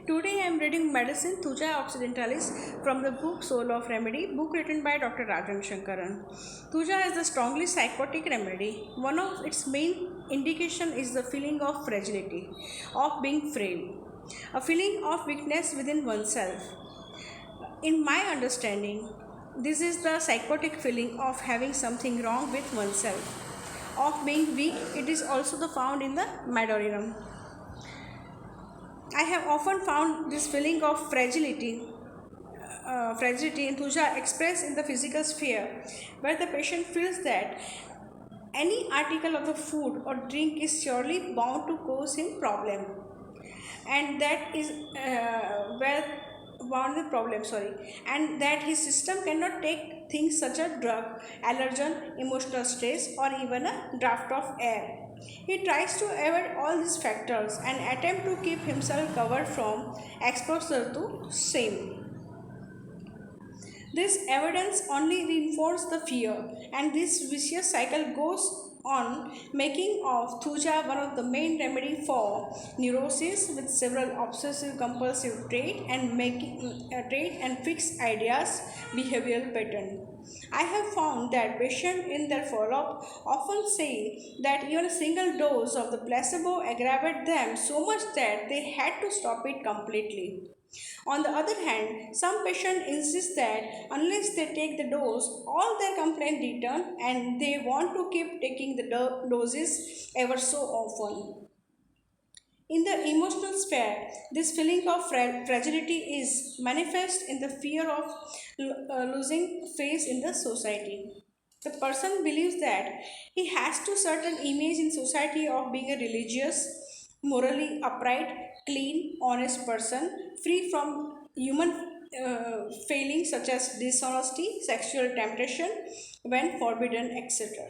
Today I am reading Medicine Thuja Occidentalis from the book Soul of Remedy, book written by Dr. Rajan Shankaran. Thuja is a strongly psychotic remedy. One of its main indication is the feeling of fragility, of being frail, a feeling of weakness within oneself. In my understanding, this is the psychotic feeling of having something wrong with oneself, of being weak. It is also the found in the Madorinum. I have often found this feeling of fragility in Thuja expressed in the physical sphere, where the patient feels that any article of the food or drink is surely bound to cause him problem, and that is where one the problem. Sorry, and that his system cannot take things such as drug, allergen, emotional stress, or even a draft of air. He tries to avoid all these factors and attempt to keep himself covered from exposure to same. This evidence only reinforces the fear, and this vicious cycle goes on, making of Thuja one of the main remedy for neurosis with several obsessive compulsive trait and fixed ideas behavioral pattern. I have found that patients in their follow-up often say that even a single dose of the placebo aggravated them so much that they had to stop it completely. On the other hand, some patients insist that unless they take the dose, all their complaints return and they want to keep taking the doses ever so often. In the emotional sphere, this feeling of fragility is manifest in the fear of losing face in the society. The person believes that he has to certain image in society of being a religious, morally upright, clean, honest person, free from human failings such as dishonesty, sexual temptation when forbidden, etc.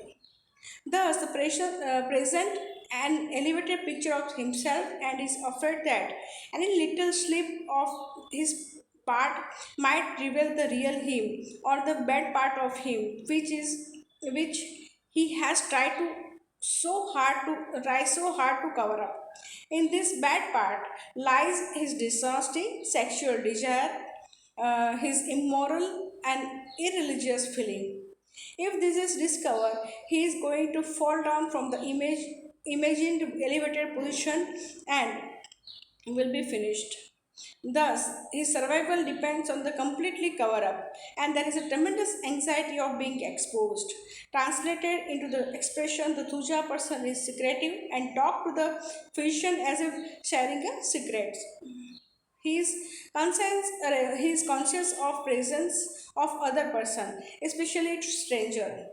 Thus, the present an elevated picture of himself and is afraid that any little slip of his part might reveal the real him or the bad part of him, which he has tried to so hard to cover up. In this bad part lies his dishonesty, sexual desire, his immoral and irreligious feeling. If this is discovered, he is going to fall down from the imagined elevated position and will be finished. Thus, his survival depends on the completely cover up, and there is a tremendous anxiety of being exposed. Translated into the expression, the Thuja person is secretive and talk to the physician as if sharing a secret. He is conscious of presence of other person, especially to stranger.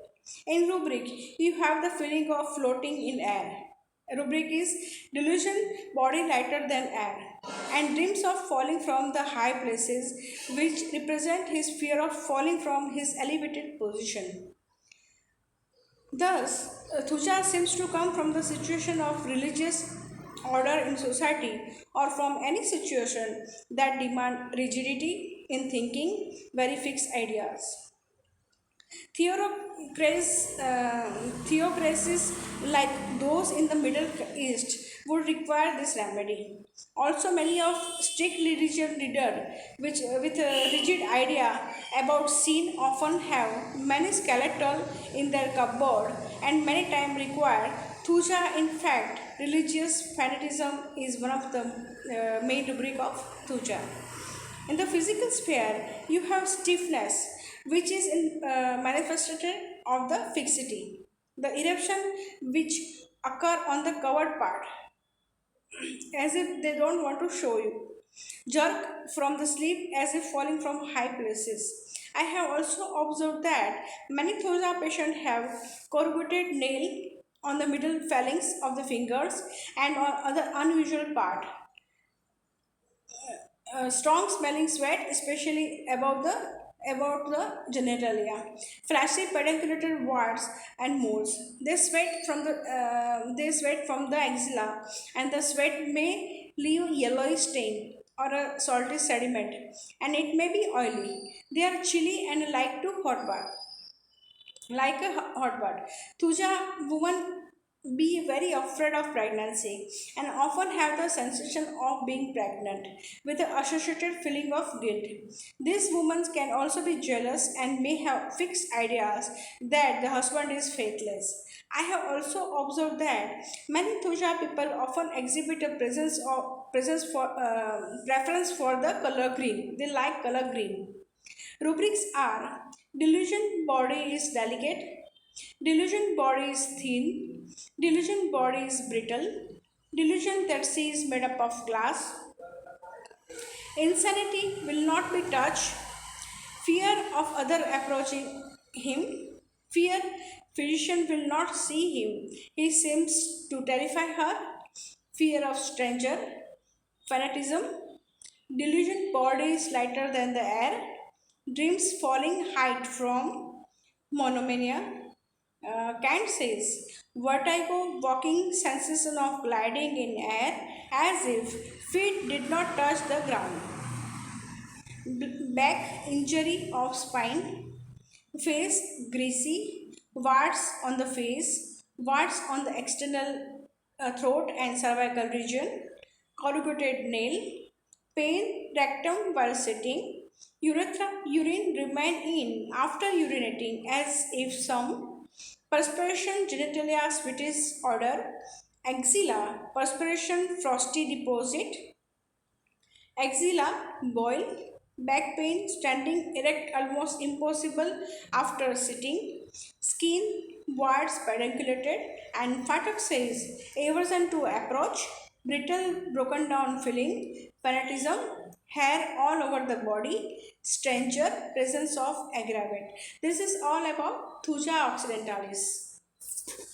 In rubric, you have the feeling of floating in air. Rubric is delusion, body lighter than air, and dreams of falling from the high places, which represent his fear of falling from his elevated position. Thus, Thuja seems to come from the situation of religious order in society or from any situation that demand rigidity in thinking, very fixed ideas. Theocracies like those in the Middle East would require this remedy. Also, many of strict religion leader, with a rigid idea about sin, often have many skeletal in their cupboard and many times require thuja. In fact, religious fanaticism is one of the main rubric of thuja. In the physical sphere, you have stiffness, which is in manifestation of the fixity. The eruption which occur on the covered part, as if they don't want to show you. Jerk from the sleep as if falling from high places. I have also observed that many thoracic patients have corrugated nail on the middle phalanx of the fingers and on other unusual part, strong smelling sweat, especially about the genitalia, flashy pediculated warts and moles. They sweat from the axilla, and the sweat may leave yellowish stain or a salty sediment, and it may be oily. They are chilly and like a hot bath. Thuja woman be very afraid of pregnancy and often have the sensation of being pregnant with the associated feeling of guilt. These women can also be jealous and may have fixed ideas that the husband is faithless. I have also observed that many Tuja people often exhibit a presence for preference for the color green. They like color green. Rubrics are: delusion body is delicate, delusion body is thin, delusion body is brittle, delusion that she is made up of glass, insanity will not be touched, fear of other approaching him, fear physician will not see him, he seems to terrify her, fear of stranger, fanatism, delusion body is lighter than the air, dreams falling height from monomania. Kant says, vertigo, walking sensation of gliding in air as if feet did not touch the ground. Back injury of spine, face greasy, warts on the face, warts on the external throat and cervical region, corrugated nail, pain rectum while sitting, urethra urine remain in after urinating as if some, perspiration genitalia sweetish odor, axilla perspiration frosty deposit, axilla, boil, back pain, standing erect almost impossible after sitting, skin, warts pedunculated, and Fatak says aversion to approach, brittle, broken down feeling, fanatism, hair all over the body, stranger, presence of aggravate. This is all about Thuja occidentalis.